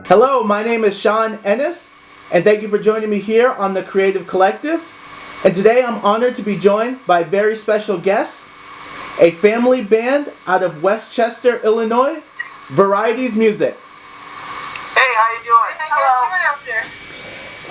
Hello, my name is Sean Ennis, and thank you for joining me here on the Creative Collective. And today I'm honored to be joined by very special guests, a family band out of Westchester, Illinois, Varieties Music. Hey, how you doing? How you doing out there?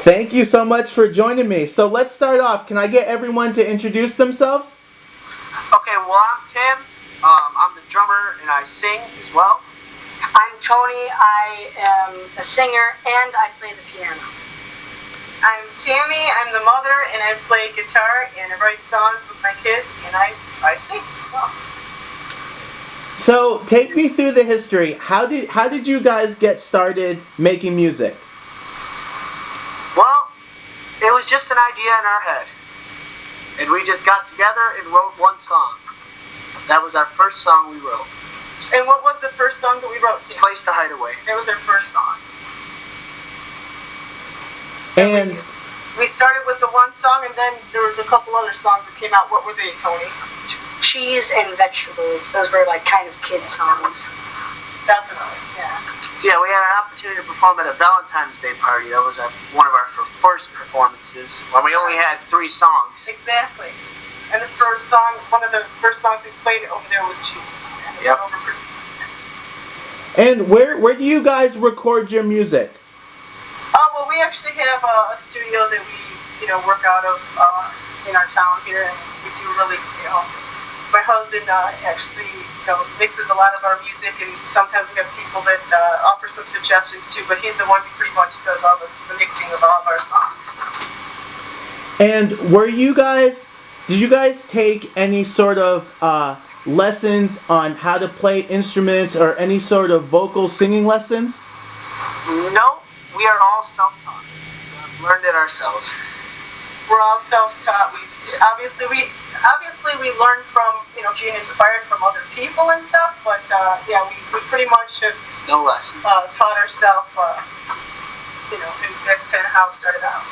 Thank you so much for joining me. So let's start off. Can I get everyone to introduce themselves? Okay, well, I'm Tim. I'm the drummer and I sing as well. I'm Tony. I am a singer and I play the piano. I'm Tami. I'm the mother and I play guitar and I write songs with my kids and I sing as well. So take me through the history. How did you guys get started making music? Well, it was just an idea in our head. And we just got together and wrote one song. That was our first song we wrote. And what was the first song that we wrote, Tim? Place to Hide Away. That was our first song. And we started with the one song and then there was a couple other songs that came out. What were they, Tony? Cheese and vegetables. Those were like kind of kid songs. Definitely, yeah. Yeah, we had an opportunity to perform at a Valentine's Day party. That was one of our first performances when we only had 3 songs. Exactly. And the first song, one of the first songs we played over there was Cheese. Yep. And where do you guys record your music? Well, we actually have a studio that we, work out of in our town here, and we do really, my husband actually, mixes a lot of our music, and sometimes we have people that offer some suggestions too, but he's the one who pretty much does all the mixing of all of our songs. And did you guys take any sort of lessons on how to play instruments or any sort of vocal singing lessons? No, we are all self-taught. We've learned it ourselves. We're all self-taught. We obviously learn from getting inspired from other people and stuff, but we pretty much have no lessons. Taught ourselves. And that's kind of how it started out.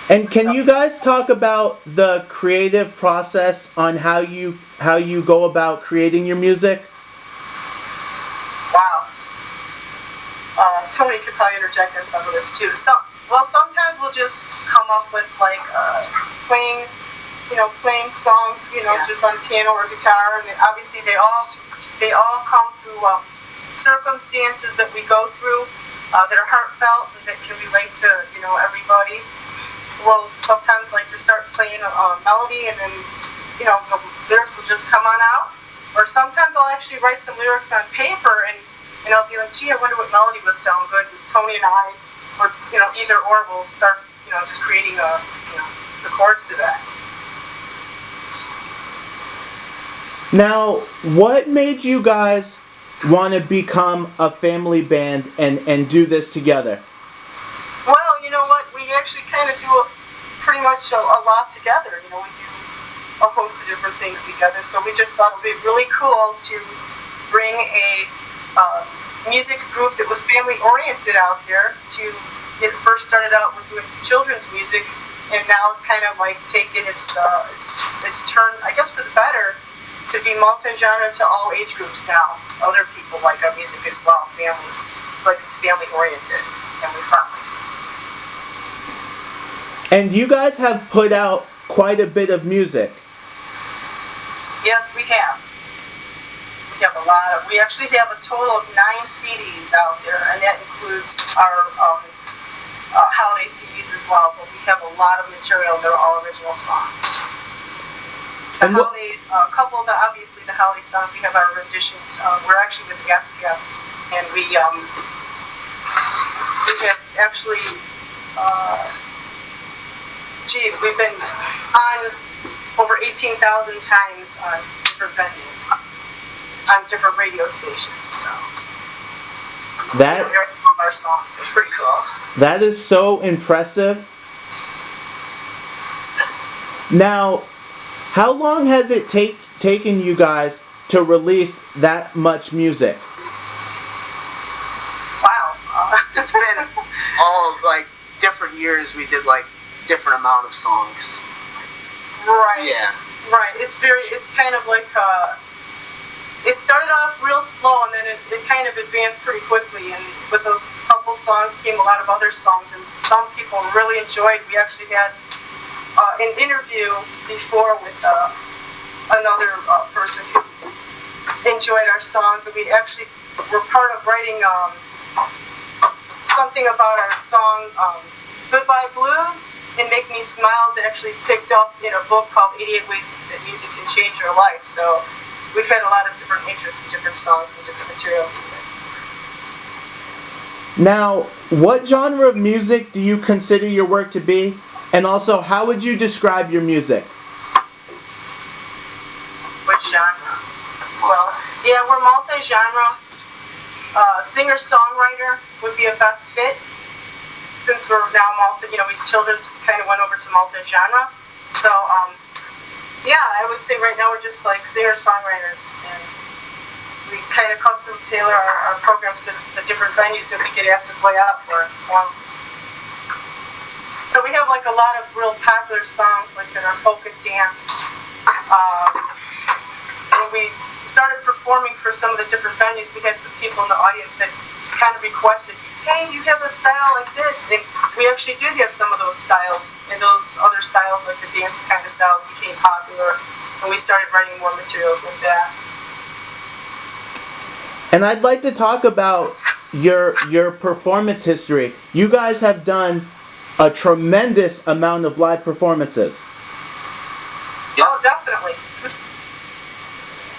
And can you guys talk about the creative process on how you go about creating your music? Wow. Tony could probably interject on some of this too. Sometimes we'll just come up with playing songs, just on piano or guitar, and obviously they all come through circumstances that we go through that are heartfelt and that can relate to everybody. We'll sometimes just start playing a melody and then the lyrics will just come on out. Or sometimes I'll actually write some lyrics on paper and I'll be like, gee, I wonder what melody would sound good. And Tony and I, or either or, will start just creating the chords to that. Now, what made you guys want to become a family band and do this together? Well, you know what? We actually kind of do pretty much a lot together. We do a host of different things together. So we just thought it would be really cool to bring a music group that was family oriented out there. It first started out with doing children's music, and now it's kind of taken its turn, I guess, for the better, to be multi-genre to all age groups now. Other people like our music as well. Families, it's family oriented, family friendly. And you guys have put out quite a bit of music. Yes, we have. We have a lot of. We actually have a total of 9 CDs out there, and that includes our holiday CDs as well. But we have a lot of material. They're all original songs. A couple of obviously the holiday songs. We have our renditions. We're actually with the SPF, and we have actually. We've been on over 18,000 times on different venues, on different radio stations. So that our songs, it's pretty cool. That is so impressive. Now, how long has it taken you guys to release that much music? Wow, it's been all different years. We did different amount of songs. Right. Yeah. Right. It's kind of it started off real slow, and then it kind of advanced pretty quickly. And with those couple songs came a lot of other songs, and some people really enjoyed. We actually had an interview before with another person who enjoyed our songs, and we actually were part of writing something about our song Goodbye Blues and Make Me Smiles. It actually picked up in a book called 88 Ways That Music Can Change Your Life. So we've had a lot of different interests in different songs and different materials. Now, what genre of music do you consider your work to be? And also, how would you describe your music? Which genre? Well, yeah, we're multi-genre. Singer-songwriter would be a best fit, since we're now children's kind of went over to multi-genre. So, yeah, I would say right now we're just like singer-songwriters, and we kind of custom tailor our programs to the different venues that we get asked to play out for. So we have like a lot of real popular songs like that are folk and dance. When we started performing for some of the different venues, we had some people in the audience that kind of requested, hey, you have a style like this, and we actually did have some of those styles, and those other styles like the dance kind of styles became popular, and we started writing more materials like that. And I'd like to talk about your performance history. You guys have done a tremendous amount of live performances. Oh, definitely.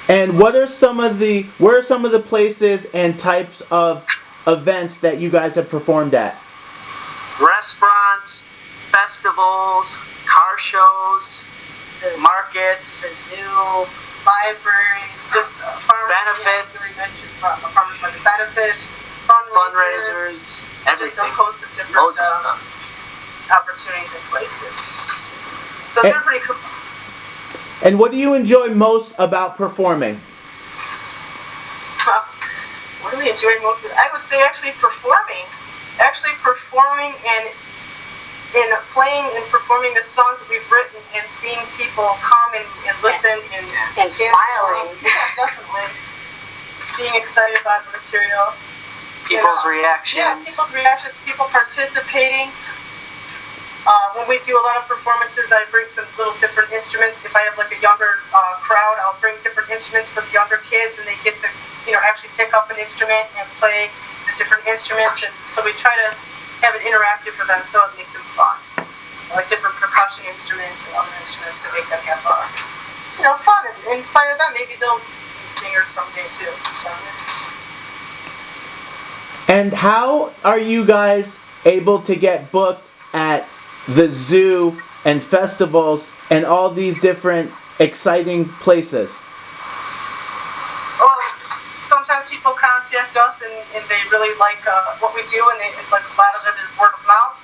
And where are some of the places and types of events that you guys have performed at? Restaurants, festivals, car shows, markets, the zoo, libraries, just benefits, farmers market benefits, fundraisers, just a everything. host of different Loads of stuff. opportunities and places. So they're pretty cool. And what do you enjoy most about performing? What do we enjoy most? I would say actually performing and in playing and performing the songs that we've written and seeing people come and listen and smiling. Yeah, definitely. Being excited about the material. People's reactions. Yeah, people's reactions, people participating. When we do a lot of performances, I bring some little different instruments. If I have like a younger crowd, I'll bring different instruments for the younger kids, and they get to, actually pick up an instrument and play the different instruments. And so we try to have it interactive for them, so it makes them fun. Like different percussion instruments and other instruments to make them have fun and inspire them. Maybe they'll be singers someday too. And how are you guys able to get booked at the zoo and festivals and all these different exciting places? Well, sometimes people contact us and they really like what we do, and it's like a lot of it is word of mouth.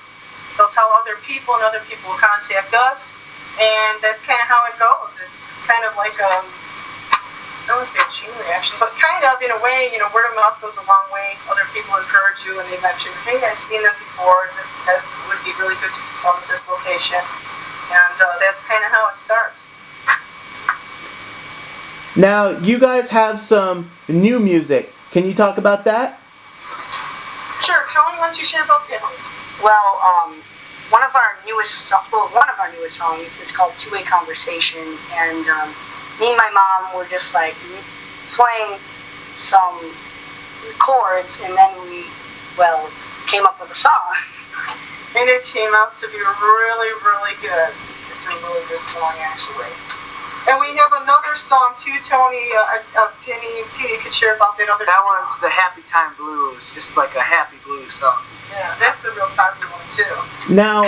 They'll tell other people, and other people will contact us, and that's kind of how it goes. It's kind of like I don't want to say a chain reaction, but kind of in a way, word of mouth goes a long way. Other people encourage you, and they mention, hey, I've seen them before. That would be really good to perform at this location, and that's kind of how it starts. Now, you guys have some new music. Can you talk about that? Sure, Tony, why don't you share about that? Well, one of our newest songs is called Two-Way Conversation, and me and my mom were just like playing some chords, and then we came up with a song. And it came out to be really, really good. It's a really good song, actually. And we have another song too, Tony, Timmy and Tony could share about that other That song. one's the Happy Time Blues, just like a happy blues song. Yeah, that's a real popular one too. Now,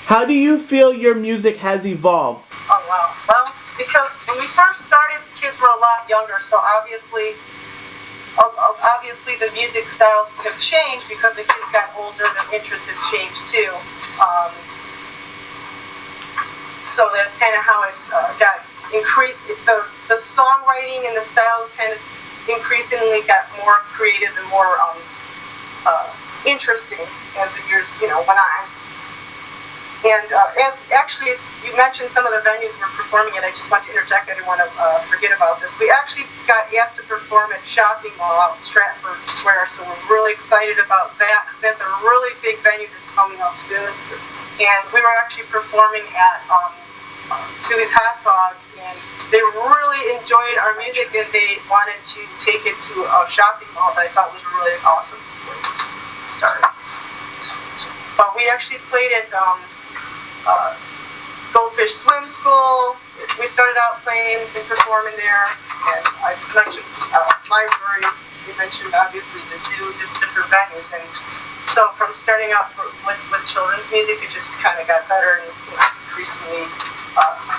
how do you feel your music has evolved? Oh, wow. Well, because when we first started, the kids were a lot younger, so obviously the music styles have changed because the kids got older, their interests have changed too. So that's kind of how it got increased. The songwriting and the styles kind of increasingly got more creative and more interesting as the years went on. And as you mentioned some of the venues we're performing at, I just want to interject. I didn't want to forget about this. We actually got asked to perform at Shopping Mall out in Stratford Square, so we're really excited about that because that's a really big venue that's coming up soon. And we were actually performing at Suey's Hot Dogs, and they really enjoyed our music, and they wanted to take it to a shopping mall that I thought was a really awesome place to start. But we actually played at Goldfish Swim School. We started out playing and performing there, and I mentioned library. You mentioned obviously the zoo, just different venues, and so from starting out with children's music, it just kind of got better and increasingly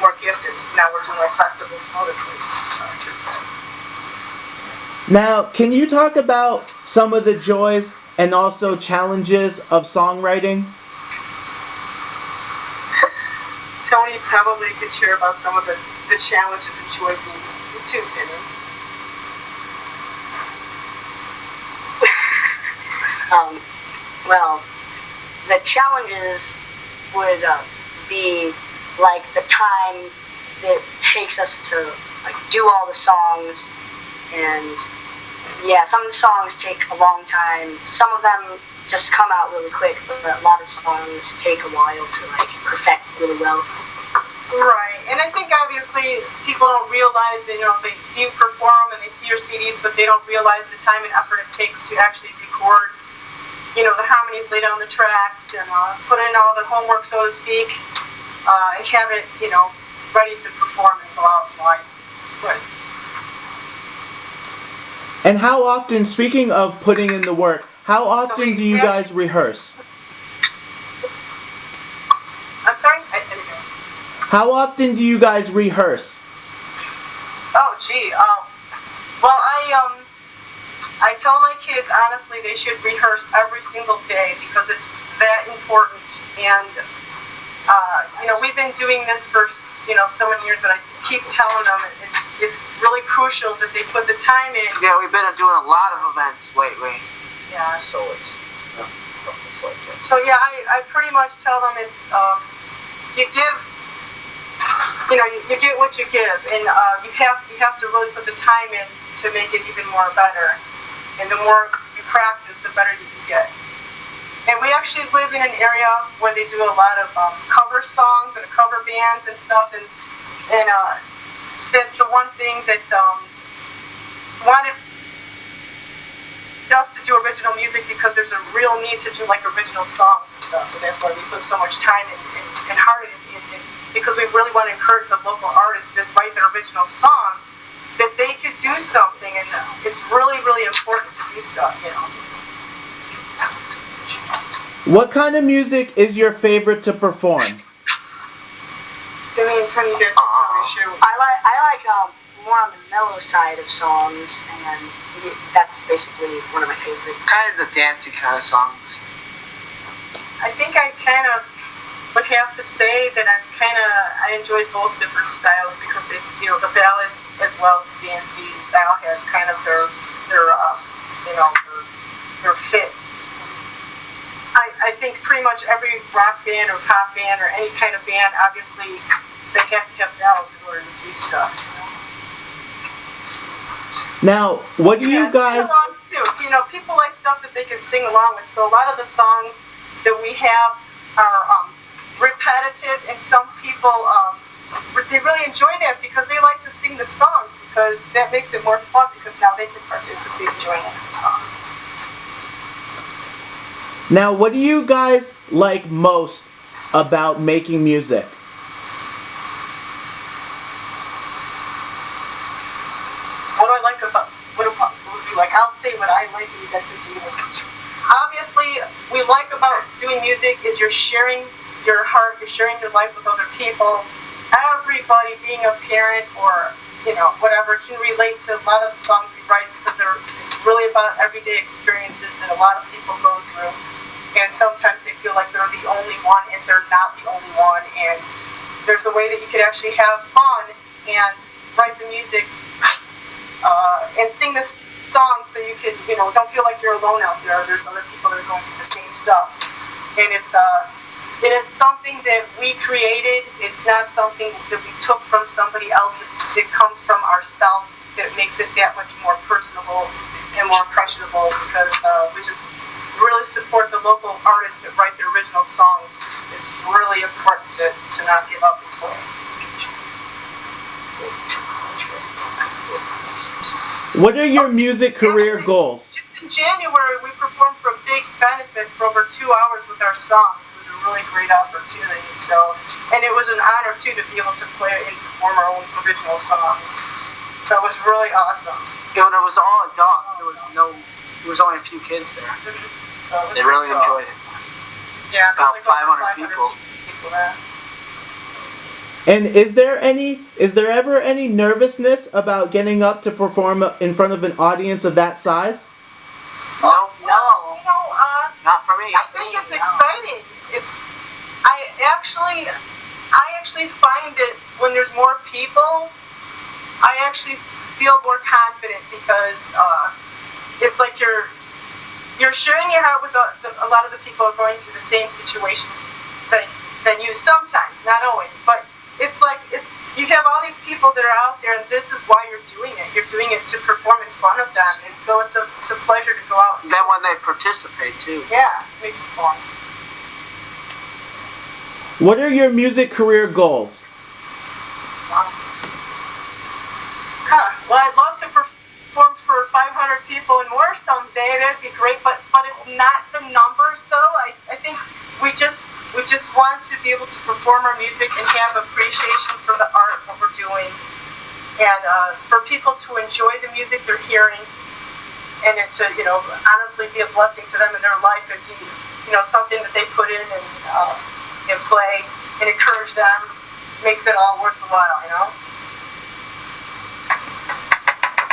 more gifted. Now we're doing like festivals and other places. Now, can you talk about some of the joys and also challenges of songwriting? Tony probably could share about some of the challenges and joys you too, Timmy. Well, the challenges would be like the time that it takes us to like do all the songs, and yeah, some songs take a long time. Some of them just come out really quick, but a lot of songs take a while to like perfect really well. Right, and I think obviously people don't realize that, they see you perform and they see your CDs, but they don't realize the time and effort it takes to actually record, the harmonies, lay down the tracks, and put in all the homework, so to speak, and have it, ready to perform and go out and live. Good. And how often, speaking of putting in the work, how often do you guys rehearse? I'm sorry? I didn't hear. How often do you guys rehearse? Oh, gee. Well, I tell my kids, honestly, they should rehearse every single day because it's that important. And, we've been doing this for, so many years, but I keep telling them it's really crucial that they put the time in. Yeah, we've been doing a lot of events lately. Yeah. So it's like that. So, yeah, I pretty much tell them it's, you give, you get what you give, and you have to really put the time in to make it even more better. And the more you practice, the better you can get. And we actually live in an area where they do a lot of cover songs and cover bands and stuff, and that's the one thing that wanted us to do original music because there's a real need to do like original songs and stuff. So that's why we put so much time and heart in because we really want to encourage the local artists that write their original songs that they could do something, and it's really, really important to do stuff, What kind of music is your favorite to perform? Timmy and Tony, you guys can probably share. I like more on the mellow side of songs, and that's basically one of my favorite. Kind of the dancey kind of songs. I think I kind of would have to say that I enjoyed both different styles because they, the ballads as well as the dancey style has kind of their fit. I think pretty much every rock band or pop band or any kind of band, obviously, they have to have ballads in order to do stuff. Now, what do you guys... Too. People like stuff that they can sing along with. So a lot of the songs that we have are repetitive, and some people they really enjoy that because they like to sing the songs because that makes it more fun because now they can participate in joining the songs. Now, what do you guys like most about making music? What do I like about what would you like? I'll say what I like, and you guys can see it. Obviously, we like about doing music is you're sharing your heart, you're sharing your life with other people. Everybody, being a parent or whatever, can relate to a lot of the songs we write because they're really about everyday experiences that a lot of people go through. And sometimes they feel like they're the only one, and they're not the only one. And there's a way that you could actually have fun and write the music and sing this song so you can, don't feel like you're alone out there. There's other people that are going through the same stuff. And it's, And it's something that we created. It's not something that we took from somebody else. It comes from ourselves. That makes it that much more personable and more impressionable, because we just really support the local artists that write the original songs. It's really important to not give up and play. What are your music career goals? In January, we performed for a big benefit for over 2 hours with our songs. It was a really great opportunity. And it was an honor too to be able to play and perform our own original songs. So it was really awesome. Yeah, when it was all adults, there was only a few kids there. So they really enjoyed it. Yeah, about like 500 people. There. And is there ever any nervousness about getting up to perform in front of an audience of that size? No. Not for me. I think it's exciting. I actually find that when there's more people, I actually feel more confident, because it's like you're sharing your heart with a lot of the people who are going through the same situations than you sometimes, not always, but it's like you have all these people that are out there, and this is why you're doing it. You're doing it to perform in front of them, and so it's a pleasure to go out. And then when they participate too. Yeah, it makes it fun. What are your music career goals? Well, I'd love to perform for 500 people and more someday. That'd be great. But it's not the numbers, though. I think we just want to be able to perform our music and have appreciation for the art, what we're doing, and for people to enjoy the music they're hearing, and it to honestly be a blessing to them in their life, and be something that they put in and play and encourage them. Makes it all worth the while,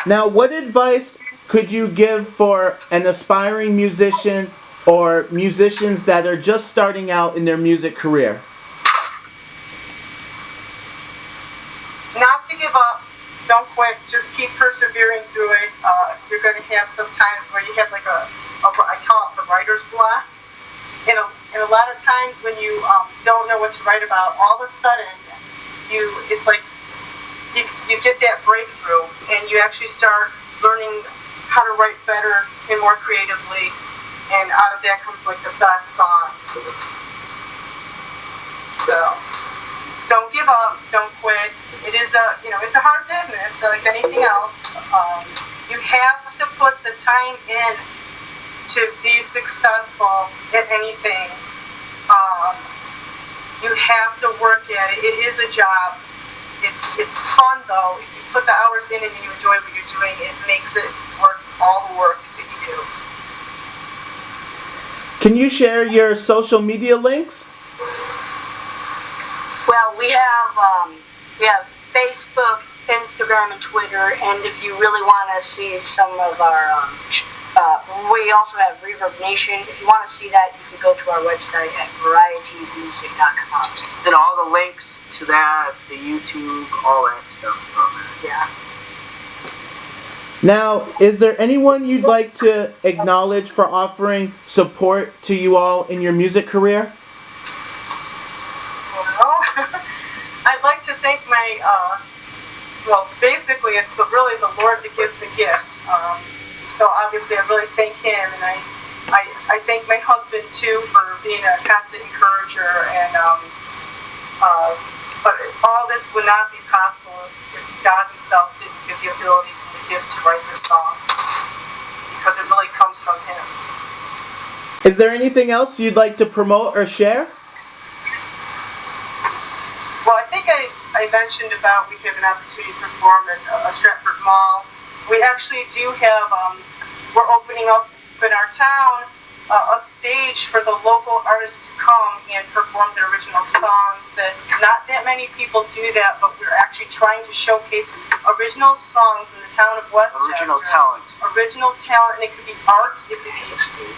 Now, what advice could you give for an aspiring musician or musicians that are just starting out in their music career? Not to give up. Don't quit. Just keep persevering through it. You're going to have some times where you have I call it the writer's block. And a lot of times when you don't know what to write about, all of a sudden it's like you get that breakthrough, and you actually start learning how to write better and more creatively, and out of that comes like the best songs. So don't give up, don't quit. It is it's a hard business, so like anything else. You have to put the time in to be successful at anything. You have to work at it. It is a job. It's fun though. If you put the hours in and you enjoy what you're doing, it makes it worth all the work that you do. Can you share your social media links? Well, we have Facebook, Instagram, and Twitter, and if you really want to see some of our, we also have Reverb Nation. If you want to see that, you can go to our website at varietiesmusic.com. And all the links to that, the YouTube, all that stuff on there. Yeah. Now, is there anyone you'd like to acknowledge for offering support to you all in your music career? Well, I'd like to thank basically it's really the Lord that gives the gift. So obviously I really thank Him, and I thank my husband too for being a constant encourager, and but all this would not be possible if God Himself didn't give the abilities and the gift to write this song, because it really comes from Him. Is there anything else you'd like to promote or share? Well, I think I mentioned about we have an opportunity to perform at a Stratford Mall. We actually do have, we're opening up in our town a stage for the local artists to come and perform their original songs. That not that many people do that, but we're actually trying to showcase original songs in the town of Westchester. Original talent, and it could be art, it could be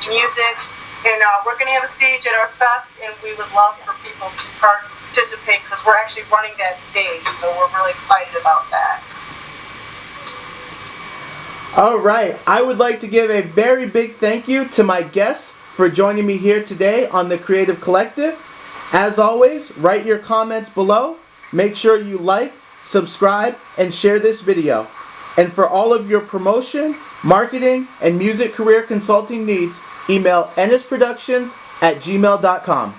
music. And we're going to have a stage at our fest, and we would love for people to participate, because we're actually running that stage, so we're really excited about that. All right, I would like to give a very big thank you to my guests for joining me here today on the Creative Collective. As always, write your comments below. Make sure you like, subscribe, and share this video. And for all of your promotion, marketing, and music career consulting needs, email ennisproductions@gmail.com.